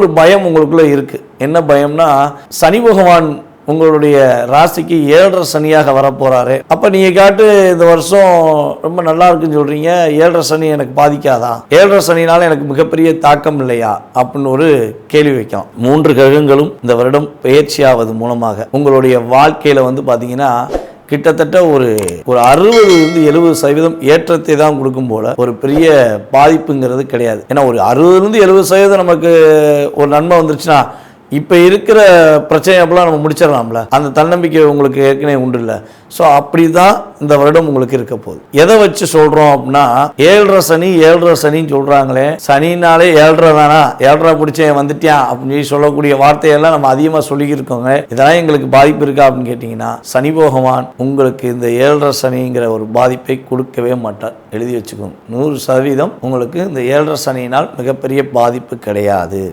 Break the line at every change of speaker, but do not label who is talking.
ஒரு பயம் உங்களுக்குள்ள இருக்கு. என்ன பயம்னா, சனி பகவான் உங்களுடைய ராசிக்கு 7.5 சனியாக வரப்போறாரு. அப்ப நீங்க காட்டு இந்த வருஷம் ரொம்ப நல்லா இருக்குன்னு சொல்றீங்க, 7.5 சனி எனக்கு பாதிக்காதா, 7.5 சனினால எனக்கு மிகப்பெரிய தாக்கம் இல்லையா அப்படின்னு ஒரு கேள்வி வைக்கலாம். 3 கிரகங்களும் இந்த வருடம் பயிற்சியாவது மூலமாக உங்களுடைய வாழ்க்கையில பாத்தீங்கன்னா கிட்டத்தட்ட ஒரு 60-70% ஏற்றத்தை தான் கொடுக்கும் போல ஒரு பெரிய பாதிப்புங்கிறது கிடையாது. ஏன்னா ஒரு 60-70% நமக்கு ஒரு நன்மை வந்துருச்சுன்னா இப்போ இருக்கிற பிரச்சனை அப்பெல்லாம் நம்ம முடிச்சிடலாம்ல, அந்த தன்னம்பிக்கை உங்களுக்கு ஏற்கனவே உண்டு இல்லை. ஸோ அப்படி தான் இந்த வருடம் உங்களுக்கு இருக்க போகுது. எதை வச்சு சொல்கிறோம் அப்படின்னா, 7.5 சனின்னு சொல்கிறாங்களே, சனினாலே 7.5 தானா, 7.5 பிடிச்சேன் வந்துட்டியான் அப்படின்னு சொல்லக்கூடிய வார்த்தையெல்லாம் நம்ம அதிகமாக சொல்லிக்கிருக்கோங்க. இதெல்லாம் எங்களுக்கு பாதிப்பு இருக்கா அப்படின்னு கேட்டிங்கன்னா, சனி பகவான் உங்களுக்கு இந்த 7.5 சனிங்கிற ஒரு பாதிப்பை கொடுக்கவே மாட்டார். எழுதி வச்சுக்கோங்க, 100% உங்களுக்கு இந்த 7.5 சனியினால் மிகப்பெரிய பாதிப்பு கிடையாது.